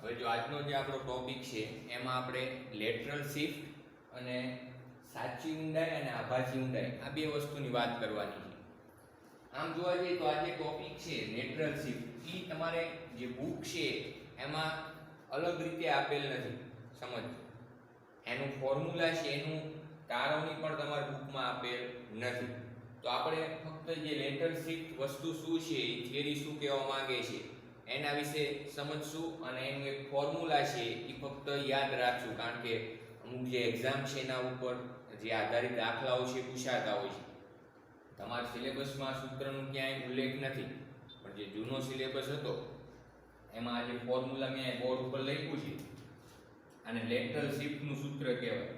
હવે જો આજનો જે આપણો ટોપિક છે એમાં આપણે લેટરલ શિફ્ટ અને સાચી ઊંડાઈ અને આભાસી ઊંડાઈ આ બે વસ્તુની વાત કરવાની છે. આમ જોવા જઈએ તો આ જે ટોપિક છે લેટરલ શિફ્ટ એ તમારે જે બુક છે એમાં અલગ રીતે આપેલ નથી. સમજો, એનું ફોર્મ્યુલા છે એનું તારવણી પણ તમારી બુકમાં આપેલ નથી. તો આપણે ફક્ત જે લેટરલ શિફ્ટ વસ્તુ શું છે, એ થિયરી શું કહેવા માંગે છે એના વિશે સમજશું અને એનું એક ફોર્મ્યુલા છે એ ફક્ત યાદ રાખશું, કારણ કે અમુક જે એક્ઝામ છે એના ઉપર જે આધારિત દાખલાઓ છે પૂછાતા હોય છે. તમારા સિલેબસમાં સૂત્રનો ક્યાંય ઉલ્લેખ નથી, પણ જે જૂનો સિલેબસ હતો એમાં આ જે ફોર્મ્યુલા મેં બોર્ડ ઉપર લખ્યું છે અને લેટરલ શિફ્ટનું સૂત્ર કહેવાય.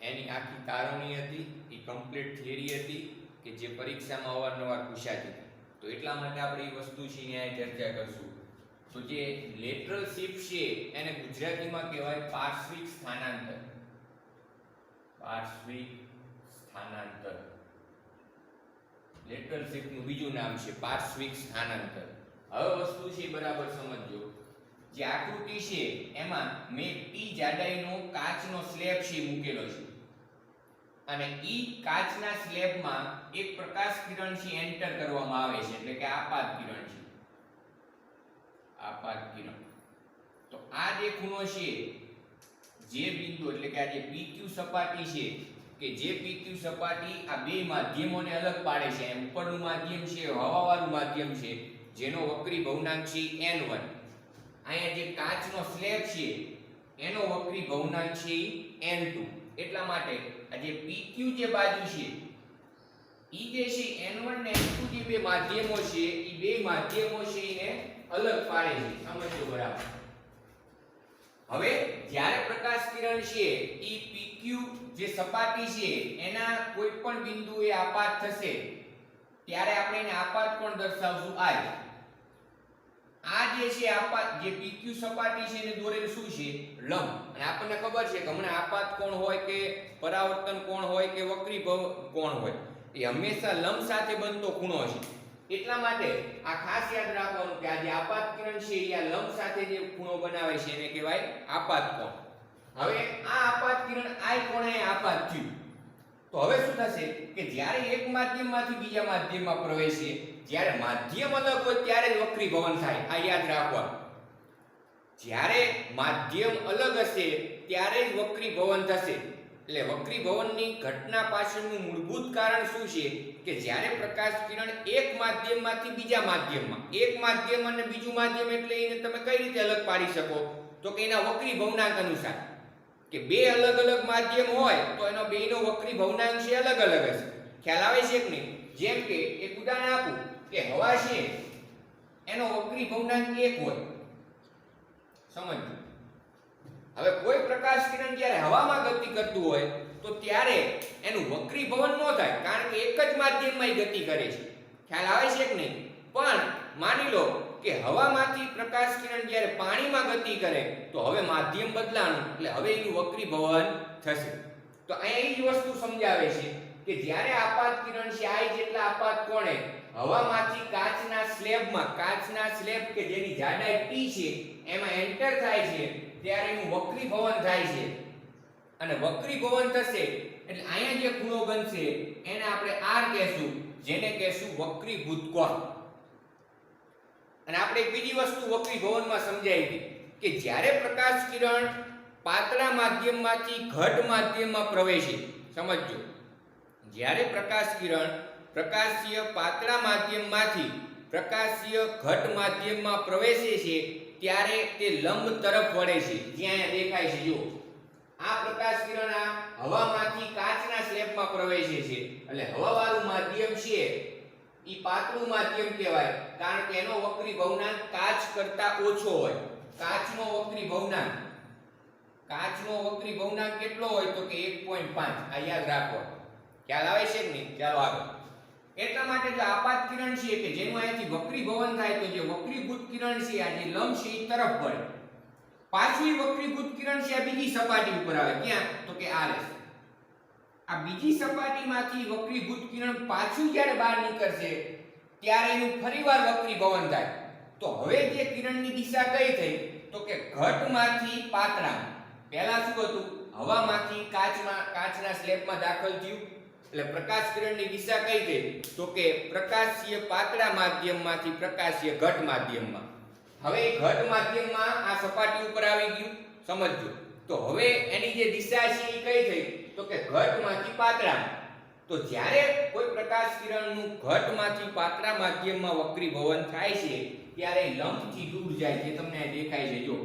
એની આખી તારવણી હતી, એ કમ્પ્લીટ થિયરી હતી કે જે પરીક્ષામાં અવારનવાર પૂછાતી હતી. તો એટલા માટે આપણે એ વસ્તુ છે અહીંયા ચર્ચા કરશું. તો જે લેટરલ શિફ્ટ છે એને ગુજરાતીમાં કહેવાય પાર્શ્વિક સ્થાનાંતર. પાર્શ્વિક સ્થાનાંતર લેટરલ શિફ્ટનું બીજું નામ છે પાર્શ્વિક સ્થાનાંતર. હવે વસ્તુ છે બરાબર સમજજો. જે આકૃતિ છે એમાં મેં ટી જાડાઈનો કાચનો સ્લેબ છે મૂકેલો છે અને ઈ કાચના સ્લેબમાં એક પ્રકાશ કિરણ છે એન્ટર કરવામાં આવે છે, એટલે કે આપાત કિરણ છે. આપાત કિરણ. તો આ જે ખૂણો છે, જે બિંદુ એટલે કે આ જે PQ સપાટી છે, કે જે PQ સપાટી આ બે માધ્યમોને અલગ પાડે છે. ઉપરનું માધ્યમ છે હવાવાળું માધ્યમ છે જેનો વક્રી ભવનાંક છે n1. અહીંયા જે કાચનો સ્લેબ છે એનો વક્રી ભવનાંક છે n2. એટલા માટે આ જે PQ જે બાજુ છે ઈ જે છે n1 ને n2 જે બે માધ્યમો છે, ઈ બે માધ્યમો છે એને અલગ પાડે છે. સમજો બરાબર. હવે જ્યારે પ્રકાશ કિરણ છે ઈ PQ જે સપાટી છે એના કોઈ પણ બિંદુએ આપાત થશે ત્યારે આપણે એને આપાત કોણ દર્શાવશું? આ જે છે આપાત, જે PQ સપાટી છે એને દોરેલ શું છે? લંબ. અને આપણને ખબર છે કે હમણાં આપાત કોણ હોય કે પરાવર્તન કોણ હોય કે વક્રીભવ કોણ હોય, એ હંમેશા લંબ સાથે બનતો ખૂણો છે. એટલા માટે આ ખાસ યાદ રાખવાનું કે આ જે આપાત કિરણ છે એ આ લંબ સાથે જે ખૂણો બનાવે છે એને કહેવાય આપાત કોણ. હવે આ આપાત કિરણ આ કોણે આપાત થયું. તો હવે શું થશે કે જ્યારે એક માધ્યમમાંથી બીજા માધ્યમમાં પ્રવેશે, જ્યારે માધ્યમ અલગ હોય ત્યારે જ વક્રીભવન થાય. આ યાદ રાખવાનું. જ્યારે માધ્યમ અલગ હશે ત્યારે જ વક્રીભવન થશે. એટલે વક્રીભવનની ઘટના પાછળનું મૂળભૂત કારણ શું છે કે જ્યારે પ્રકાશ કિરણ એક માધ્યમમાંથી બીજા માધ્યમમાં, એક માધ્યમ અને બીજું માધ્યમ એટલે એને તમે કઈ રીતે અલગ પાડી શકો? તો કે એના વક્રીભવનાંક અનુસાર. કે બે અલગ અલગ માધ્યમ હોય તો એનો બેનો વક્રીભવનાંક છે અલગ અલગ હશે. ખ્યાલ આવે છે કે નહીં? જેમ કે એક ઉદાહરણ આપું કે હવા છે એનો વક્રીભવનાંક 1 હોય. સમજો. હવે કોઈ પ્રકાશ કિરણ જ્યારે હવામાં ગતિ કરતું હોય તો ત્યારે એનું વક્રીભવન ન થાય, કારણ કે એક જ માધ્યમમાં ગતિ કરે છે. ખ્યાલ આવે છે કે નહીં? પણ માની લો કે હવામાંથી પ્રકાશ કિરણ જ્યારે પાણીમાં ગતિ કરે તો હવે માધ્યમ બદલાનું, એટલે હવે એનું વક્રીભવન થશે. તો અહીંયા એ જ વસ્તુ સમજાવે છે કે જ્યારે આપાત કિરણ છે આ જેટલા આપાત કોણે હવામાંથી કાચના સ્લેબમાં, કાચના સ્લેબ કે જેની જાડાઈ T છે એમાં એન્ટર થાય છે ત્યારે એનું વક્રીભવન થાય છે. અને વક્રીભવન થશે એટલે અહીંયા જે ખૂણો બનશે એને આપણે R કહેશું, જેને કહેશું વક્રીભૂત કોણ. અને આપણે એક બીજી વસ્તુ વક્રીભવનમાં સમજાવી હતી કે જ્યારે પ્રકાશ કિરણ પાતળા માધ્યમમાંથી ઘટ માધ્યમમાં પ્રવેશે. સમજો, જ્યારે પ્રકાશ કિરણ પ્રકાશીય પાતળા માધ્યમમાંથી પ્રકાશીય ઘટ માધ્યમમાં પ્રવેશે છે ત્યારે તે લંબ તરફ વળે છે. જ્યાં દેખાય છે, જો આ પ્રકાશ કિરણ આ હવામાંથી કાચના સ્લેબમાં પ્રવેશે છે, એટલે હવાવાળું માધ્યમ છે ઈ પાતળું માધ્યમ કહેવાય, કારણ કે એનો વક્રીભવનાંક કાચ કરતા ઓછો હોય. કાચનો વક્રીભવનાંક કેટલો હોય? તો કે 1.5. આ યાદ રાખો. ખ્યાલ આવે છે કે નહીં? ચાલો આગળ. એટલા માટે જો આપાત કિરણ છે કે જેનું અહીંયાથી વક્રીભવન થાય તો જે વક્રીભૂત કિરણ છે આ જે લંબ છે એ તરફ વળે. પાછું વક્રીભૂત કિરણ છે આ બીજી સપાટી ઉપર આવે. ક્યાં? તો કે RS. આ બીજી સપાટીમાંથી વક્રીભૂત કિરણ પાછું જ્યારે બહાર નીકળશે ત્યારે એનું ફરીવાર વક્રીભવન થાય. તો હવે જે કિરણની દિશા કઈ થઈ? તો કે ઘટમાંથી પાતળામાં. પહેલા શું હતું? હવામાંથી કાચના સ્લેબમાં દાખલ થયું એટલે પ્રકાશ કિરણની દિશા કઈ ગઈ? તો કે પ્રકાશીય પાતળા માધ્યમમાંથી પ્રકાશીય ઘટ માધ્યમમાં. હવે ઘટ માધ્યમમાં આ સપાટી ઉપર આવી ગયું, સમજજો. તો હવે એની જે દિશા છે એ કઈ થઈ? તો કે ઘટમાંથી પાતળામાં. તો જ્યારે કોઈ પ્રકાશ કિરણનું ઘટમાંથી પાતળા માધ્યમમાં વક્રીભવન થાય છે ત્યારે લંબથી દૂર જાય છે. તમને આ દેખાય છે જો.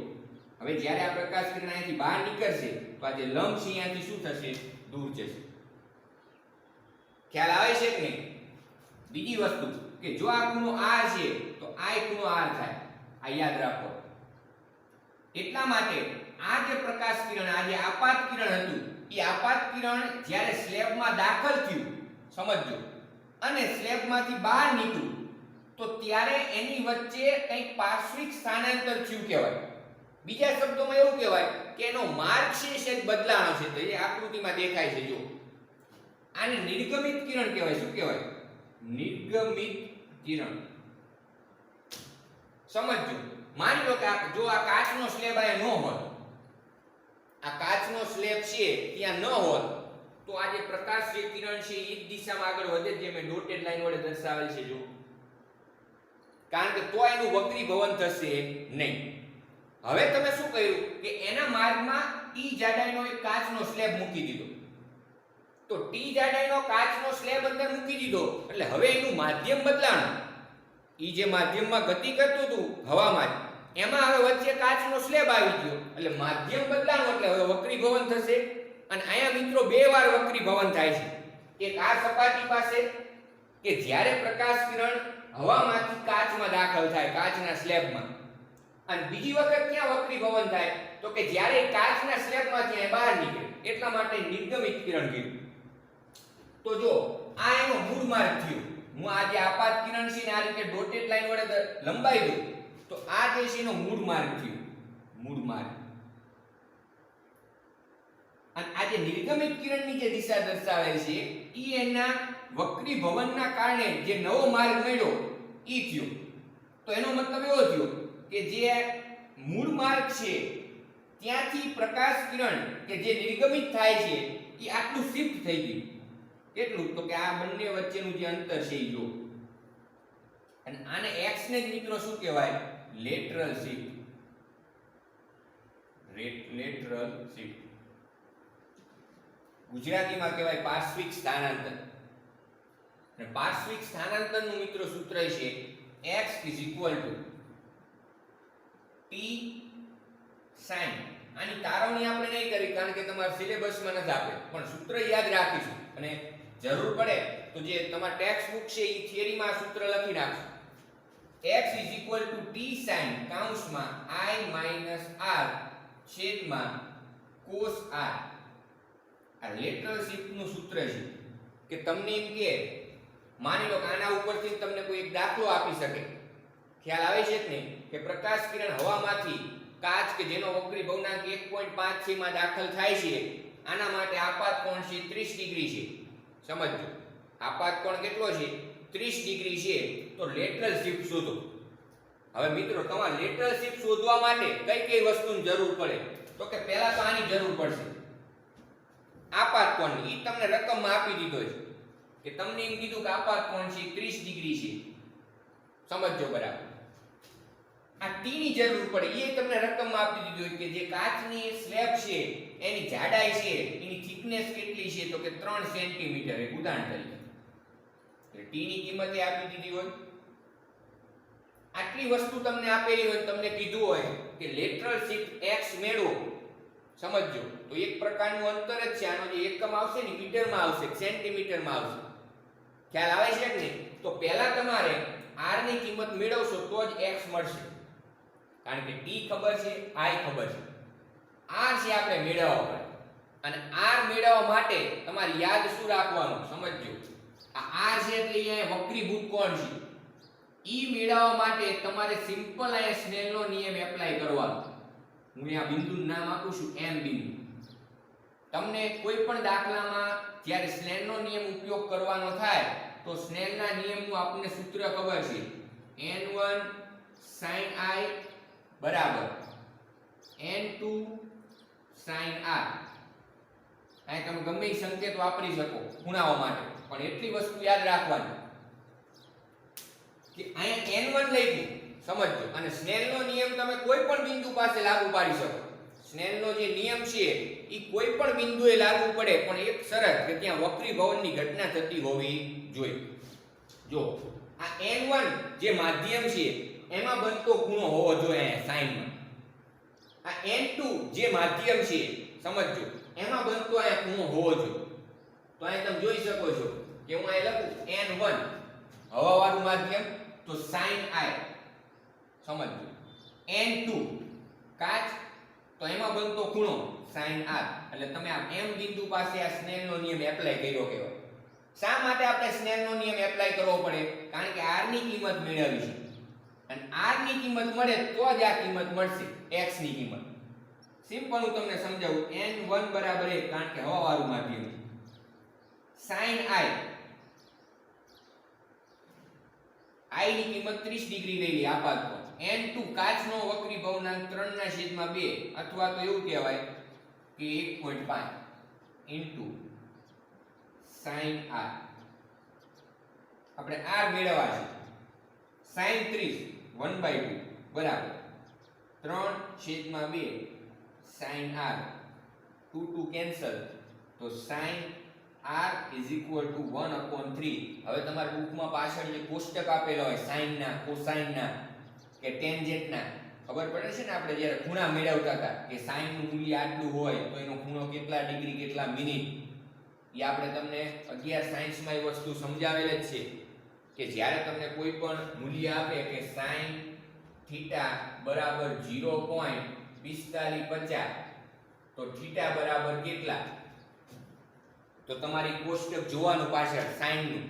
હવે જ્યારે આ પ્રકાશ કિરણ અહીંથી બહાર નીકળશે તો આ જે લંબ છે અહીંયાથી શું થશે? દૂર જશે. ખ્યાલ આવે છે કે નહીં? બીજી વસ્તુ કે જો આ ખૂણો R છે તો આ ખૂણો R થાય. આ યાદ રાખો. એટલા માટે આ જે પ્રકાશ કિરણ, આ જે આપાત કિરણ હતું, એ આપાત કિરણ જ્યારે સ્લેબમાં દાખલ થયું, સમજજો, અને સ્લેબમાંથી બહાર નીકળ્યું તો ત્યારે એની વચ્ચે કંઈક પાર્શ્વિક સ્થાનાંતર થયું કહેવાય. બીજા શબ્દોમાં એવું કહેવાય કે એનો માર્ગ છે બદલાણો છે. તો એ આકૃતિમાં દેખાય છે જો. આને નિર્ગમિત કિરણ કહેવાય. શું કહેવાય? નિર્ગમિત કિરણ. સમજજો. માની લો કે જો આ કાચનો સ્લેબ આ ન હોત, આ કાચનો સ્લેબ છે ત્યાં ન હોત તો આ જે પ્રકાશ જે કિરણ છે એ જ દિશામાં આગળ વધે, જે મેં ડોટેડ લાઈન વડે દર્શાવેલ છે જો. કારણ કે તો એનું વક્રીભવન થશે નહીં. હવે તમે શું કર્યું કે એના માર્ગમાં ટી જાડાઈનો એક કાચનો સ્લેબ મૂકી દીધો. તો ટી જાડાઈનો કાચનો સ્લેબ અંદર મૂકી દીધો એટલે હવે એનું માધ્યમ બદલાણું. ઈ જે માધ્યમમાં ગતિ કરતું હતું હવામાં, એમાં હવે વચ્ચે કાચનો સ્લેબ આવી ગયો એટલે માધ્યમ બદલાણું એટલે હવે વક્રીભવન થશે. અને અહીંયા મિત્રો બે વાર વક્રીભવન થાય છે. એક આ સપાટી પાસે કે જ્યારે પ્રકાશ કિરણ હવામાંથી કાચમાં દાખલ થાય, કાચના સ્લેબમાં, અને બીજી વખત ક્યાં વક્રીભવન થાય? તો કે જ્યારે કાચના સ્લેબમાંથી બહાર નીકળે. એટલા માટે નિર્ગમિત કિરણ કીધું. તો જો આ એનો મૂળ માર્ગ થયો. હું આ જે આપાત કિરણ છે ને આ રીતે ડોટેડ લાઈન વડે લંબાઈ દઉં તો આ જે છે એનો મૂળ માર્ગ થયો. મૂળ માર્ગ. અને આ જે નિર્ગમિત કિરણની જે દિશા દર્શાવેલ છે ઈ એના વક્રીભવનના કારણે જે નવો માર્ગ મળ્યો ઈ થયો. તો એનો મતલબ એવો થયો કે જે મૂળ માર્ગ છે ત્યાંથી પ્રકાશ કિરણ કે જે નિર્ગમિત થાય છે એ આટલું શિફ્ટ થઈ ગયું. કેટલું? તો કે આ બંને વચ્ચેનું જે અંતર છે એ જો. અને આને x ને જ મિત્રો શું કહેવાય? Lateral shift. લેટરલ શિફ્ટ ગુજરાતીમાં કહેવાય પાર્શ્વિક સ્થાનાંતર. અને પાર્શ્વિક સ્થાનાંતરનું મિત્રો સૂત્ર છે x t sin. આની તારવણી આપણે નહીં કરી કારણ કે તમારા સિલેબસમાં નથી આપે, પણ સૂત્ર યાદ રાખીશું અને જરૂર પડે તો જે તમારા ટેક્સ્ટ બુક છે એ થિયરીમાં આ સૂત્ર લખી નાખશું. x t sin કૌંસમાં i r છેદમાં cos r. આ લેટરલ શિફ્ટનું સૂત્ર છે કે તમને એમ કે માની લો કે આના ઉપરથી તમને કોઈ એક દાખલો આપી શકે. ખ્યાલ આવે છે કે નહીં? કે પ્રકાશ કિરણ હવામાંથી કાચ કે જેનો વક્રીભવનાંક 1.5 માં દાખલ થાય છે, આના માટે આપાત કોણ છે 30 ડિગ્રી છે. સમજજો, આપાત કોણ કેટલો છે? 30 ડિગ્રી છે. તો લેટરલ શિફ્ટ શોધો. હવે મિત્રો તમારે લેટરલ શિફ્ટ શોધવા માટે કઈ કઈ વસ્તુની જરૂર પડે? તો કે પહેલા તો આની જરૂર પડશે, આપાત કોણ. ઈ તમને રકમમાં આપી દીધો છે કે તમને એમ કીધું કે આપાત કોણ છે 30 ડિગ્રી છે. સમજજો બરાબર. આ t ની જરૂર પડે, એ તમને રકમમાં આપી દીધું કે જે કાચની સ્લેબ છે એની જાડાઈ છે, એની થિકનેસ કેટલી છે? તો કે 3 સેન્ટીમીટર. એક ઉદાહરણ તરીકે એટલે t ની કિંમત આપી દીધી હોય. આટલી વસ્તુ તમને આપેલી હોય, તમને કીધું હોય કે લેટરલ શિફ્ટ x મેળવો. સમજજો, તો એક પ્રકારનું અંતર જ છે. આનો જે એકમ આવશે ને મીટરમાં આવશે, સેન્ટીમીટરમાં આવશે. ખ્યાલ આવે છે કે નહીં? તો પહેલા તમારે r ની કિંમત મેળવશો તો જ x મળશે. કારણ કે t ખબર છે, i ખબર છે, r છે આપણે મેળવવા પડે. અને r મેળવવા માટે તમારે યાદ શું રાખવાનું? સમજજો, આ r છે એટલે અહીંયા વક્રીભૂત કોણ છે. ઈ મેળવવા માટે તમારે સિમ્પલ અહીંયા સ્નેલનો નિયમ એપ્લાય કરવાનો. હું અહીંયા બિંદુનું નામ આપું છું m બિંદુ. તમને કોઈ પણ દાખલામાં જ્યારે સ્નેલનો નિયમ ઉપયોગ કરવાનો થાય તો સ્નેલના નિયમનું આપણને સૂત્ર ખબર છે n1 sin i બરાબર n2 sin r. અહીં તમે ગમે એ સંકેત વાપરી શકો ખૂણાઓ માટે, પણ એટલી વસ્તુ યાદ રાખવાની કે અહીંયા n1 લખ્યું સમજજો, અને સ્નેલનો નિયમ તમે કોઈ પણ બિંદુ પાસે લાગુ પાડી શકો. સ્નેલનો જે નિયમ છે એ કોઈ પણ બિંદુએ લાગુ પડે, પણ એક શરત કે ત્યાં વક્રીભવનની ઘટના થતી હોવી જોઈએ. જો આ n1 જે માધ્યમ છે એમાં બનતો ખૂણો હોવો જોઈએ sin માં. આ n2 જે માધ્યમ છે સમજજો એમાં બનતો આ ખૂણો હોવો જોઈએ. તો અહીં તમે જોઈ શકો છો કે હું અહીં લખું n1 હવાવાળું માધ્યમ તો sin i સમજજો, n2 કાચ તો એમાં બનતો ખૂણો sin r. એટલે તમે આ m બિંદુ પાસે આ સ્નેલનો નિયમ એપ્લાય કર્યો કહેવાય. શા માટે આપણે સ્નેલનો નિયમ એપ્લાય કરવો પડે? કારણ કે r ની કિંમત મેળવવી છે, અને r ની કિંમત મળે તો જ આ કિંમત મળશે x ની કિંમત. સિમ્પલ હું તમને સમજાવું. n1 બરાબર 1 કારણ કે હવાવાળું માધ્યમ છે. sin i ની કિંમત 30 ડિગ્રી લઈ લે આપાત પર. n2 કાચનો વક્રીભવનાંક 3/2 અથવા તો એવું કહેવાય કે 1.5 ઇન્ટુ sin r. આપણે r મેળવવા છે. sin 30 1/2 બરાબર 3/2 sin r. 2 કેન્સલ તો sin r is equal to 1/3. હવે તમારા બુકમાં પાછળ જે કોષ્ટક આપેલા હોય sin ના, cosine ના કે ટેન્જેન્ટ ના, ખબર પડે છે ને આપણે જ્યારે ખૂણા મેળવતા હતા કે sin નું મૂલ્ય આટલું હોય તો એનો ખૂણો કેટલા ડિગ્રી કેટલા મિનિટ, એ આપણે તમને 11 સાયન્સમાં એ વસ્તુ સમજાવેલ જ છે કે જ્યારે તમને કોઈ પણ મૂલ્ય આપે કે sin થીટા બરાબર 0.4550 તો થીટા બરાબર કેટલા, તો તમારી કોષ્ટક જોવાનું પાછળ sin નું,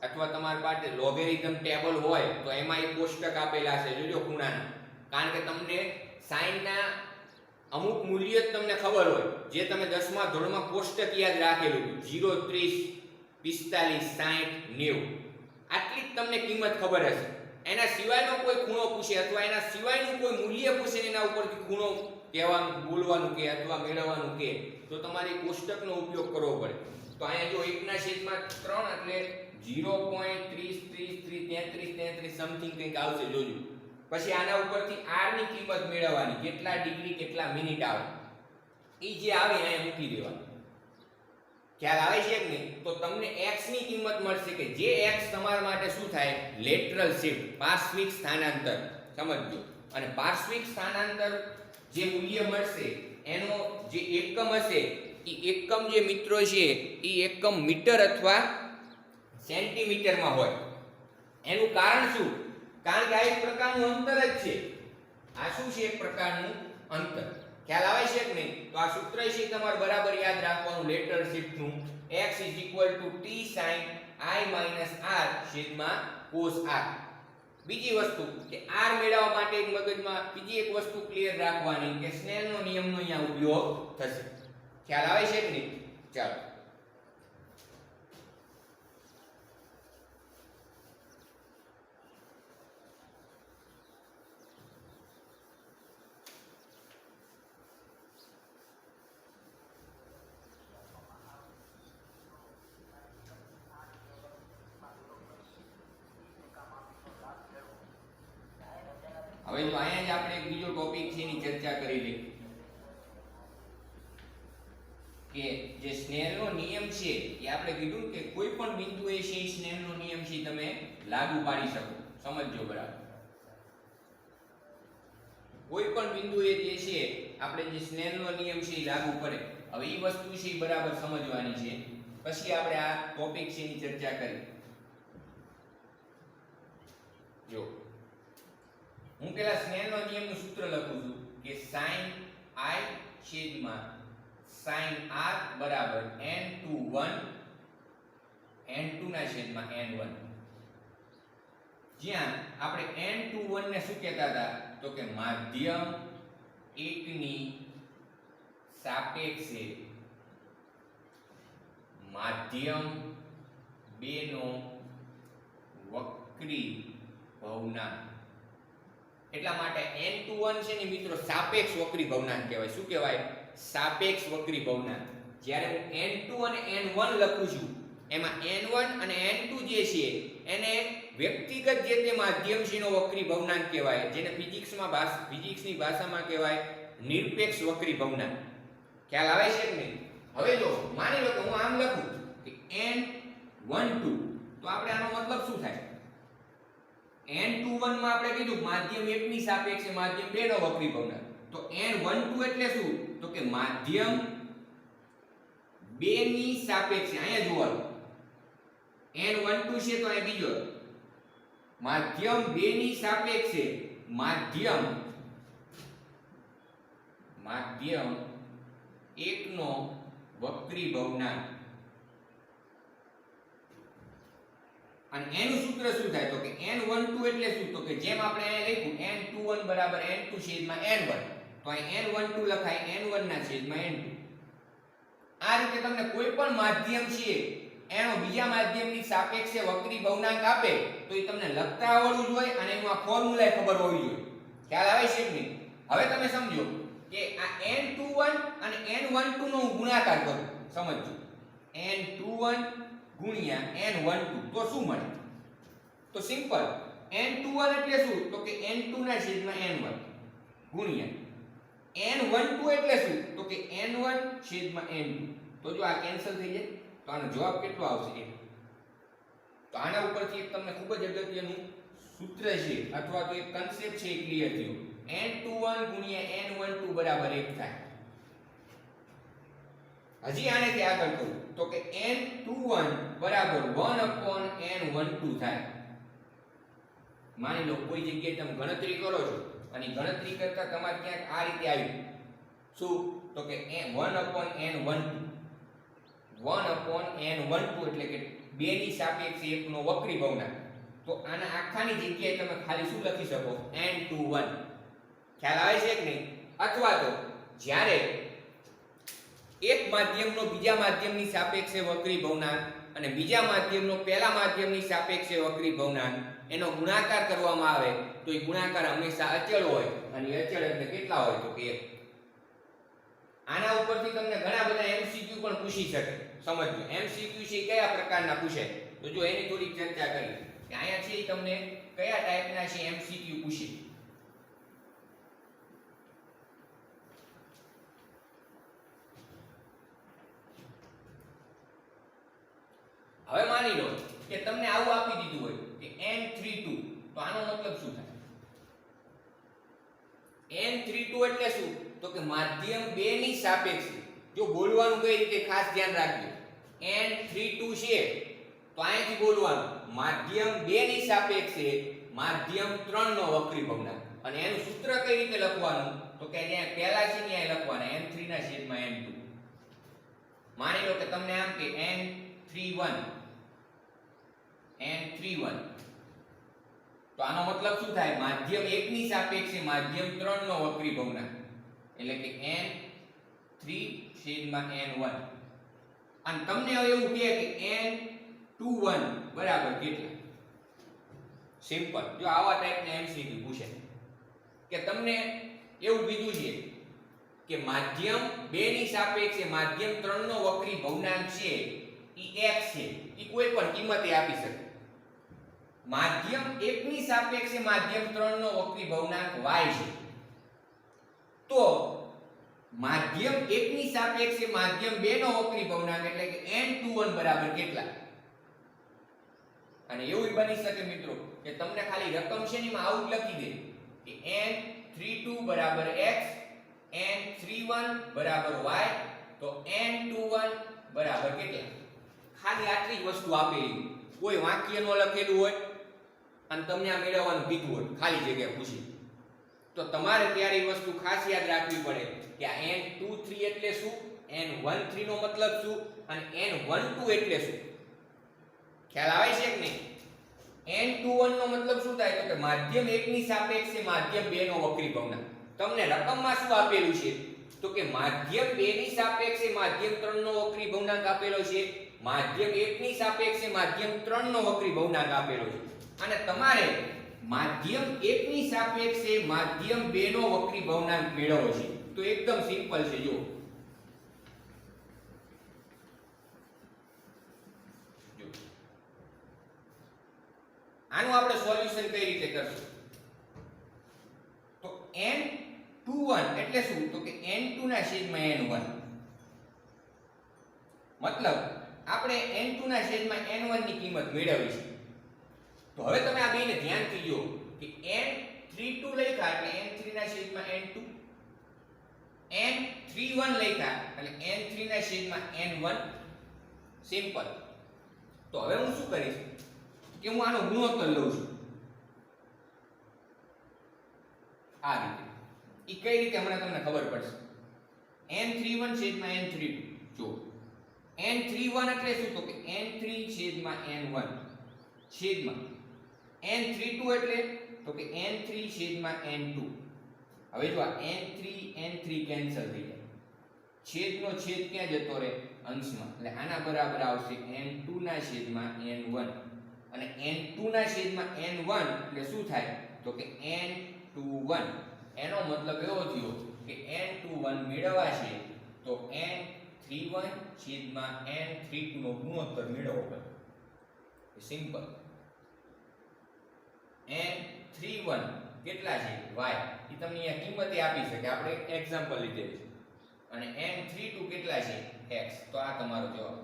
અથવા તમારી પાસે લોગેરિધમ ટેબલ હોય તો એમાં એક કોષ્ટક આપેલા છે જોજો ખૂણાના. કારણ કે તમને sin ના અમુક મૂલ્ય જ તમને ખબર હોય જે તમે 10મા ધોરણમાં કોષ્ટક યાદ રાખેલું 0 30 45 60 90 આટલી જ તમને કિંમત ખબર હશે. એના સિવાયનો કોઈ ખૂણો પૂછે અથવા એના સિવાયનું કોઈ મૂલ્ય પૂછે એના ઉપરથી ખૂણો કહેવાનું બોલવાનું કે અથવા મેળવવાનું કે તો તમારી કોષ્ટકનો ઉપયોગ કરવો પડે. તો અહીંયા જો 1/3 એટલે 0.303333 સમથિંગ કંઈક આવશે જોજો. પછી આના ઉપરથી r ની કિંમત મેળવવાની, કેટલા ડિગ્રી કેટલા મિનિટ આવે એ જે આવે અહીંયા મૂકી દેવાનું. ખ્યાલ આવે છે કે નહીં? તો તમને x ની કિંમત મળશે કે જે x તમારા માટે શું થાય લેટરલ શિફ્ટ, પાર્શ્વિક સ્થાનાંતર સમજજો. અને પાર્શ્વિક સ્થાનાંતર જે મૂલ્ય મળશે એનો જે એકમ હશે એ એકમ જે મિત્રો છે એ એકમ મીટર અથવા સેન્ટીમીટરમાં હોય. એનું કારણ શું? કારણ કે આ એક પ્રકારનું અંતર જ છે. આ શું છે? એક પ્રકારનું અંતર. ખ્યાલ આવે છે કે નહીં? તો આ સૂત્ર છે તમારે બરાબર યાદ રાખવાનું lateral શિફ્ટનું. x t sin i r છેદમાં cos r. બીજી વસ્તુ કે r મેળવવા માટે એક મગજમાં બીજી એક વસ્તુ ક્લિયર રાખવાની કે સ્નેલનો નિયમનો અહીંયા ઉપયોગ થશે. ખ્યાલ આવે છે કે નહીં? ચાલો હવે તો અહીંયા જ આપણે એક બીજો ટોપિક છે એની ચર્ચા કરી લઈએ કે જે સ્નેલનો નિયમ છે એ આપણે કીધું કે કોઈ પણ બિંદુએ છે એ સ્નેલનો નિયમ છે તમે લાગુ પાડી શકો. સમજજો બરાબર. કોઈ પણ બિંદુએ જે છે આપણે જે સ્નેલનો નિયમ છે એ લાગુ પડે. હવે એ વસ્તુ છે એ બરાબર સમજવાની છે. પછી આપણે આ ટોપિક છે એની ચર્ચા કરી. જો હું પેલા સ્નેલનો નિયમનું સૂત્ર લખું છું કે sin i છેદમાં sin r બરાબર n2 ના છેદમાં n1. જ્યાં આપણે n21 ને શું કહેતા હતા તો કે માધ્યમ 1 ની સાપેક્ષે માધ્યમ 2 નો વક્રી ભવનાંક. એટલા માટે n21 છે ને મિત્રો સાપેક્ષ વક્રી ભવનાંક કહેવાય. શું કહેવાય? સાપેક્ષ વક્રી ભવનાંક. જ્યારે હું n2 અને n1 લખું છું એમાં n1 અને n2 જે છે એને વ્યક્તિગત જે તે માધ્યમ છે એનો વક્રી ભવનાંક કહેવાય, જેને ફિઝિક્સની ભાષામાં કહેવાય નિરપેક્ષ વક્રી ભવનાંક. ખ્યાલ આવે છે કે નહીં? હવે જો માની લો કે હું આમ લખું કે n12, તો આપણે આનો મતલબ શું થાય? n21 માં આપણે કીધું માધ્યમ 1 ની સાપેક્ષે માધ્યમ 2 નો વક્રી ભવનાંક. તો n12 એટલે શું? તો કે માધ્યમ 2 ની સાપેક્ષે, અહીંયા જોવાનું n12 છે તો અહીં બીજો માધ્યમ 2 ની સાપેક્ષે માધ્યમ 1 નો વક્રી ભવનાંક. અને એનું સૂત્ર શું થાય? તો કે n12 એટલે શું? તો કે જેમ આપણે અહીંયા લખ્યું n21 બરાબર n2 છેદમાં n1, તો અહીં n12 લખાય n1 ના છેદમાં n2. આ રીતે તમને કોઈ પણ માધ્યમ છે એનો બીજા માધ્યમની સાપેક્ષે વક્રી ભવનાંક આપે તો એ તમને લખતા આવડવું જોઈએ અને એનું આ ફોર્મ્યુલા ખબર હોવી જોઈએ. ખ્યાલ આવે છે કે નહીં? હવે તમે સમજો કે આ n21 અને n12 નો હું ગુણાકાર કરું. સમજજો, n21 ગુણ્યા n12 તો શું મળે? તો સિમ્પલ, n21 એટલે શું? તો કે n2 ના છેદમાં n1 ગુણ્યા n12 એટલે શું? તો કે n1 છેદમાં n2. તો જો આ કેન્સલ થઈ જાય તો આનો જવાબ કેટલો આવશે? તો આના ઉપરથી એક તમને ખૂબ જ અગત્યનું સૂત્ર છે અથવા તો એક કન્સેપ્ટ છે એ ક્લિયર થયો. n21 ગુણ્યા n12 બરાબર 1 થાય. હજી આનેથી આગળ કરું તો કે n21 બરાબર 1/n12 થાય. માની લો કોઈ જગ્યાએ તમે ગણતરી કરો છો અને ગણતરી કરતા તમારે ક્યાંક આ રીતે આવ્યું. શું? તો કે 1/n12 એટલે કે 2 ની સાપેક્ષે 1 નો વક્રી ભવનાંક. તો આના આખાની જગ્યાએ તમે ખાલી શું લખી શકો? n21. ખ્યાલ આવે છે કે નહીં? અથવા તો જ્યારે એક માધ્યમનો બીજા માધ્યમની સાપેક્ષે વક્રી ભવનાંક અને બીજા માધ્યમનો પહેલા માધ્યમની સાપેક્ષે વક્રી ભવનાંક એનો ગુણાકાર કરવામાં આવે તો એ ગુણાકાર હંમેશા અચળ હોય અને અચળ એટલે કેટલા હોય? તો કે 1. આના ઉપરથી તમને ઘણા બધા MCQ પણ પૂછી શકે. સમજજો, MCQ છે કયા પ્રકારના પૂછે તો જો એની થોડી ચર્ચા કરી કે અહીંયા છે તમને કયા ટાઈપના છે MCQ પૂછે. હવે માની લો કે તમને આવું આપી દીધું હોય કે n32, તો આનો મતલબ શું થાય? n32 એટલે શું? તો કે માધ્યમ 2 ની સાપેક્ષે, જો બોલવાનું કઈ રીતે ખાસ ધ્યાન રાખજો. n32 છે તો અહીંથી બોલવાનું માધ્યમ 2 ની સાપેક્ષે માધ્યમ 3 નો વક્રી ભવનાંક. અને એનું સૂત્ર કઈ રીતે લખવાનું? તો કે અહીંયા પહેલા છે ત્યાં લખવાના n3 ના છેદમાં n2. માની લો કે તમને આમ કે n31, તો આનો મતલબ શું થાય? માધ્યમ 1 ની સાપેક્ષે માધ્યમ 3 નો વક્રી ભવનાંક એટલે કે n3 છેદમાં n1. અને તમને હવે એવું કહે કે n21 બરાબર કેટલા? સિમ્પલ, જો આવા ટાઈપના MCQ પૂછે કે તમને એવું કીધું છે કે માધ્યમ 2 ની સાપેક્ષે માધ્યમ 3 નો વક્રી ભવનાંક છે ઈ x છે, ઈ કોઈ પણ કિંમતે આપી શકે. માધ્યમ 1 ની સાપેક્ષે માધ્યમ 3 નો વક્રી ભવનાંક y છે. તો માધ્યમ 1 ની સાપેક્ષે માધ્યમ 2 નો વક્રી ભવનાંક એટલે કે n21 બરાબર કેટલા? અને એવું બની શકે મિત્રો કે તમને ખાલી રકમ છે ને એમાં આવું લખી દે કે n32 બરાબર x, n31 બરાબર y, તો n21 બરાબર કેટલા? ખાલી આટલી જ વસ્તુ આપેલી, કોઈ વાક્ય નો લખેલું હોય અને તમને આ મેળવવાનું કીધું હોય ખાલી જગ્યા પૂછી, તો તમારે ત્યારે એ વસ્તુ ખાસ યાદ રાખવી પડે કે આ n23 એટલે શું, n13 નો મતલબ શું અને n12 એટલે શું. ખ્યાલ આવે છે કે નહીં? n21 નો મતલબ શું થાય? તો કે માધ્યમ 1 ની સાપેક્ષે માધ્યમ 2 નો વક્રી ભવનાંક. તમને રકમમાં શું આપેલું છે? તો કે માધ્યમ 2 ની સાપેક્ષે માધ્યમ 3 નો વક્રી ભવનાંક આપેલો છે, માધ્યમ 1 ની સાપેક્ષે માધ્યમ 3 નો વક્રી ભવનાંક આપેલો છે. અને તમારે માધ્યમ 1 ની સાપેક્ષે માધ્યમ 2 નો વક્રી ભવનાંક મેળવવો છે તો એકદમ સિમ્પલ છે જો આનું આપણે સોલ્યુશન કઈ રીતે કરશું તો n21 એટલે શું તો કે n2 ના છેદમાં n1 મતલબ આપણે n2 ના છેદમાં n1 ની કિંમત મેળવવી છે તો હવે તમે આ બેને ધ્યાનથી જો કે n32 લખ્યા એટલે n3 ના છેદમાં n2 n31 લખ્યા એટલે n3 ના છેદમાં n1 સિમ્પલ તો હવે હું શું કરીશ કે હું આનો ગુણોત્તર લઉં છું આ રીતે ઈ કઈ રીતે હમણાં તમને ખબર પડશે n31 છેદમાં n32 જો n31 એટલે શું તો કે n3 છેદમાં n1 છેદમાં n32 એટલે તો કે n3 છેદમાં n2 હવે જો આ n3 કેન્સલ થઈ જાય છેદનો છેદ ક્યાં જતો રહે અંશમાં એટલે આના બરાબર આવશે n2 ના છેદમાં n1 અને n2 ના છેદમાં n1 એટલે શું થાય તો કે n21 એનો મતલબ એવો થયો કે n21 મેળવવા છે તો n31 છેદમાં n32 નો ગુણોત્તર મેળવવો પડે સિમ્પલ n31 કેટલા છે y એ તમને અહીંયા કિંમતે આપી શકે આપણે એક્ઝામ્પલ લીધેલું છે અને n32 કેટલા છે x તો આ તમારો જવાબ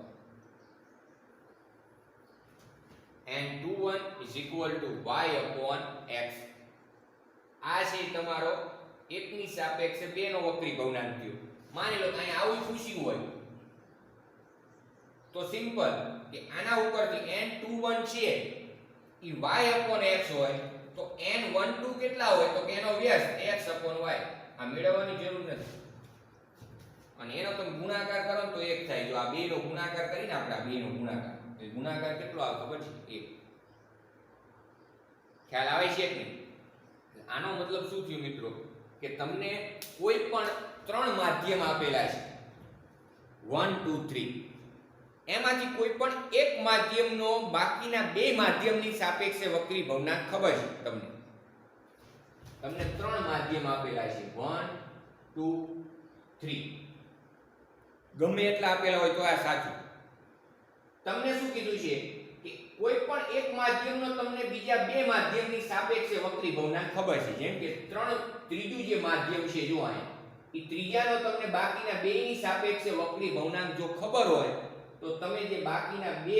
n21 is equal to y upon x આ છે તમારો 1 ની સાપેક્ષે 2 નો વક્રી ભવનાંક થયો માની લો કે અહીં આવું પૂછ્યું હોય તો સિમ્પલ કે આના ઉપરથી n21 છે ઈ y upon x હોય તો n12 કેટલા હોય તો કે એનો વ્યસ્ત x upon y આ મેળવવાની જરૂર નથી અને એનો તમે ગુણાકાર કરો તો 1 થાય જો આ બે નો ગુણાકાર કરીને આપણે આ બે નો ગુણાકાર તો ગુણાકાર કેટલો આવે ખબર છે 1 ખ્યાલ આવે છે કે આનો મતલબ શું થયું મિત્રો કે તમને કોઈ પણ 3 માધ્યમ આપેલા છે 1 2 3 એમાંથી કોઈ પણ એક માધ્યમનો બાકીના બે માધ્યમની સાપેક્ષે વક્રી ભવનાંક ખબર છે તમને 3 માધ્યમ આપેલા છે 1 2 3 ગમે એટલા આપેલા હોય તો આ સાચું તમને શું કીધું છે કે કોઈ પણ એક માધ્યમનો તમને બીજા બે માધ્યમની સાપેક્ષે વક્રી ભવનાંક ખબર છે જેમ કે ત્રીજું જે માધ્યમ છે જો અહીંયા એ ત્રીજાનો તમને બાકીના બેની સાપેક્ષે વક્રી ભવનાંક જો ખબર હોય તો તમે જે બાકીના બે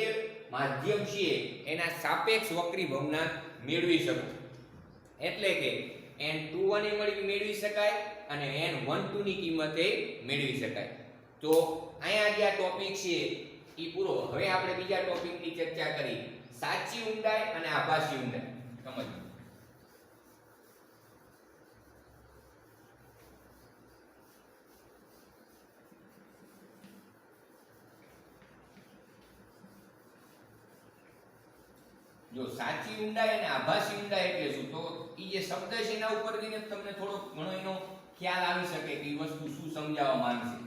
માધ્યમ છે એના સાપેક્ષ વક્રી ભવનાંક મેળવી શકો એટલે કે n21 એ મેળવી શકાય અને n12 ની કિંમતે મેળવી શકાય તો અહીંયા જે આ ટોપિક છે એ પૂરો હવે આપણે બીજા ટોપિકની ચર્ચા કરી સાચી ઊંડાઈ અને આભાસી ઊંડાઈ સમજો જો સાચી ઊંડાઈ અને આભાસી ઊંડાઈ એટલે શું તો એ જે શબ્દ છે એના ઉપરથી તમને થોડો ઘણો એનો ખ્યાલ આવી શકે કે એ વસ્તુ શું સમજાવવા માંગશે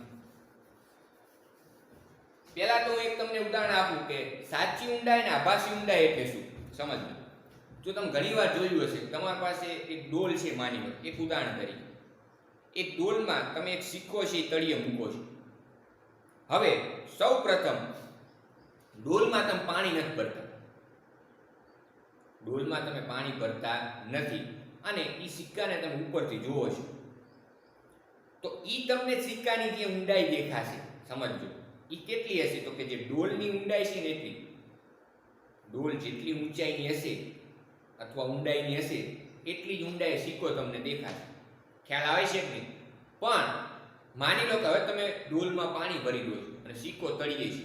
પહેલા તો એક તમને ઉદાહરણ આપું કે સાચી ઊંડાઈ અને આભાસી ઊંડાઈ એટલે શું સમજજો જો તમે ઘણીવાર જોયું હશે તમારી પાસે એક ડોલ છે માની લો એક ઉદાહરણ તરીકે એક ડોલમાં તમે એક સિક્કો છે એ તળિયે મૂકો છો હવે સૌપ્રથમ ડોલમાં તમે પાણી નથી ભરતા ડોલમાં તમે પાણી ભરતા નથી અને એ સિક્કાને તમે ઉપરથી જોવો છો તો એ તમને સિક્કાની જે ઊંડાઈ દેખાશે સમજજો એ કેટલી હશે તો કે જે ડોલની ઊંડાઈ છે ને એટલી ડોલ જેટલી ઊંચાઈની હશે અથવા ઊંડાઈની હશે એટલી જ ઊંડાઈ સિક્કો તમને દેખાશે ખ્યાલ આવે છે કે નહીં પણ માની લો કે હવે તમે ડોલમાં પાણી ભરી દો છો અને સિક્કો તળિયે છે